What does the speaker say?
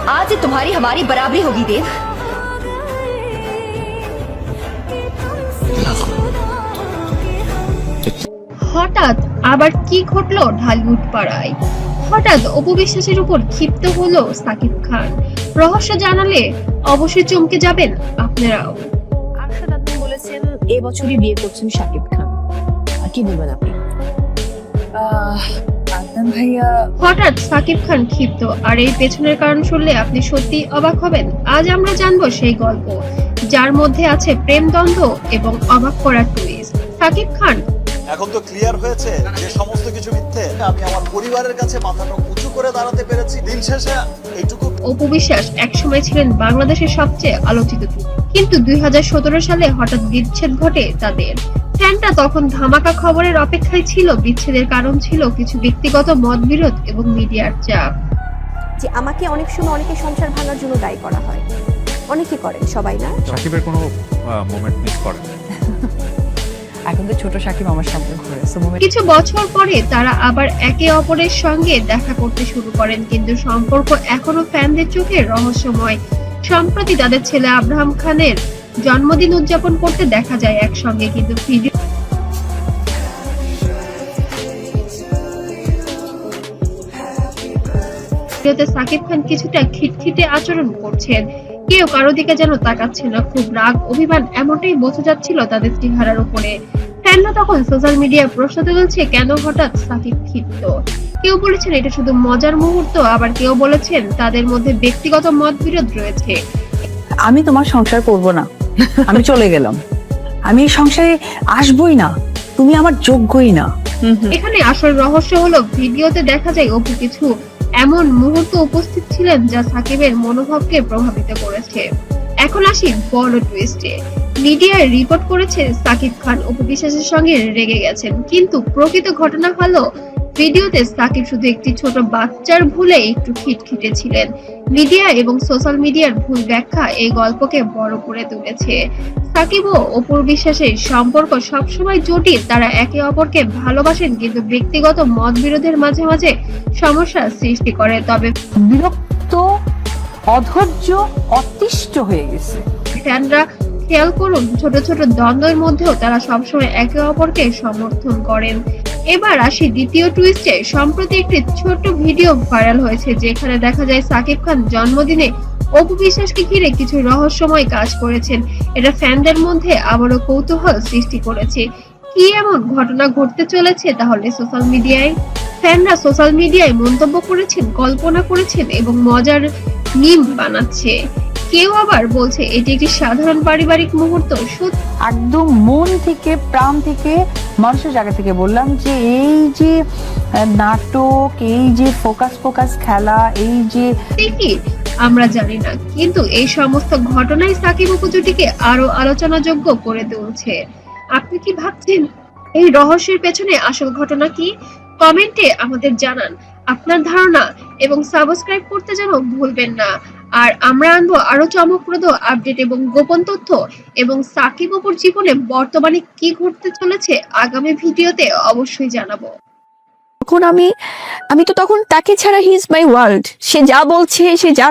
आज से तुम्हारी हमारी बराबरी होगी देव। হঠাৎ আবার কি ঘটলো ঢালিউড পাড়ায়? হঠাৎ অপু বিশ্বাসের উপর ক্ষিপ্ত হলো সাকিব খান। রহস্য জানালে অবশ্যই চমকে যাবেন আপনারাও। আরশাদ আদনান বলেছেন এবছরই বিয়ে করছেন শাকিব খান, আর কি বলবেন আপনি? আদনান ভাইয়া হঠাৎ সাকিব খান ক্ষিপ্ত, আর এই পেছনের কারণ শুনলে আপনি সত্যি অবাক হবেন। আজ আমরা জানবো সেই গল্প যার মধ্যে আছে প্রেম দ্বন্দ্ব এবং অবাক করা টুইস্ট। সাকিব খান এখন তো ক্লিয়ার হয়েছে যে সমস্ত কিছু মিথ্যে। আমি আমার পরিবারের কাছে মাথাটা উঁচু করে দাঁড়াতে পেরেছি। দিন শেষে এইটুকু। অপু বিশ্বাস একসময় ছিলেন বাংলাদেশের সবচেয়ে আলোচিত তুলি, কিন্তু 2017 সালে হঠাৎ বিচ্ছেদ ঘটে তাদের। ফ্যানটা তখন ধামাকা খবরের অপেক্ষায় ছিল। বিচ্ছেদের কারণ ছিল কিছু ব্যক্তিগত মতবিরোধ এবং মিডিয়ার চাপ। যে আমাকে অনেক সময় অনেকে সংসার ভাঙার জন্য দায়ী করা হয়, অনেকে করেন, সবাই না। সাকিবের কোনো মোমেন্ট মিস করেন? এখন তো ছোট সাকিব আমার সামনে ঘুরে, সো মোমেন্ট কিছু বছর পরে তারা আবার একে অপরের সঙ্গে দেখা করতে শুরু করেন, কিন্তু সম্পর্ক এখনো ফ্যানদের চোখে রহস্যময়। সম্প্রতি তাদের ছেলে আব্রাহাম খানের জন্মদিন উদযাপন করতে দেখা যায় একসঙ্গে, কিন্তু ভিডিওতে সাকিব খান কিছুটা খিটখিটে আচরণ করছেন। কেউ কারো দিকে যেন তাকাচ্ছে না, খুব রাগ অভিমান এমনটাই বোঝা যাচ্ছিল তাদের চেহারার উপরে। ফ্যানরা তখন সোশ্যাল মিডিয়ায় প্রশ্ন তুলছে কেন হঠাৎ সাকিব ক্ষিপ্ত। কেউ বলেছেন এটা শুধু মজার মুহূর্ত, আবার কেউ বলেছেন তাদের মধ্যে ব্যক্তিগত মতবিরোধ রয়েছে। আমি তোমার সংসার করব না, আমি চলে গেলাম, আমি এই সংসারে আসবই না, তুমি আমার যোগ্যই না। এখানে আসল রহস্য হলো ভিডিওতে দেখা যায় অপু কিছু এমন মুহূর্ত উপস্থিত ছিলেন যা সাকিবের মনোভাবকে প্রভাবিত করেছে। এখন আসি বড় টুইস্টে। মিডিয়ায় রিপোর্ট করেছে সাকিব খান অপু বিশ্বাসের সঙ্গে রেগে গেছেন, কিন্তু প্রকৃত ঘটনা হলো ভিডিওতে সাকিব শুধু একটি ছোট বাচ্চার ভুলে একটু খিটখিটে ছিলেন। মিডিয়া এবং সোশ্যাল মিডিয়ার ভুল ব্যাখ্যা এই গল্পকে বড় করে তুলেছে। সাকিব ও অপুর বিশ্বাসের সম্পর্ক সবসময় জটিল। তারা একে অপরকে ভালোবাসেন, কিন্তু ব্যক্তিগত মতবিরোধের মাঝে মাঝে সমস্যার সৃষ্টি করে। তবে বিরক্ত, অধৈর্য, অতিষ্ঠ হয়ে গেছে। ফ্যানরা খেয়াল করুন, ছোট ছোট দ্বন্দ্বের মধ্যেও তারা সবসময় একে অপরকে সমর্থন করেন। এবার আসি দ্বিতীয় টুইস্টে। সম্প্রতি একটি ছোট ভিডিও ভাইরাল হয়েছে যেখানে দেখা যায় সাকিব খান জন্মদিনে অপু বিশ্বাসকে ঘিরে কিছু রহস্যময় কাজ করেছেন। এটা ফ্যানদের মধ্যে আবারও কৌতূহল সৃষ্টি করেছে। কি এমন ঘটনা ঘটতে চলেছে তাহলে সোশ্যাল মিডিয়ায়? ফ্যানরা সোশ্যাল মিডিয়ায় মন্তব্য করেছেন, কল্পনা করেছেন এবং মজার মিম বানাচ্ছে। কেউ আবার বলছে এটি একটি সাধারণ পারিবারিক মুহূর্ত। একদম মন থেকে, প্রাণ থেকে, মানুষের জায়গা থেকে বললাম যে এই যে নাটক, এই যে ফোকাস খেলা, এই যে কি আমরা জানি না, কিন্তু এই সমস্ত ঘটনাই সাকিব অপু জুটিকে আরো আলোচনাযোগ্য করে তুলছে। আপনি কি ভাবছেন এই রহস্যের পেছনে আসল ঘটনা কি? কমেন্টে আমাদের জানান আপনার ধারণা এবং সাবস্ক্রাইব করতে যেন ভুলবেন না। আর আমরা আনবো আরো চমকপ্রদ আপডেট এবং গোপন তথ্য, এবং সাকিব অপুর জীবনে বর্তমানে কি ঘটতে চলেছে আগামী ভিডিওতে অবশ্যই জানাবো। তখন আমি তো তখন তাকে ছাড়া হি ইজ মাই ওয়ার্ল্ড। সে যা বলছে, সে যা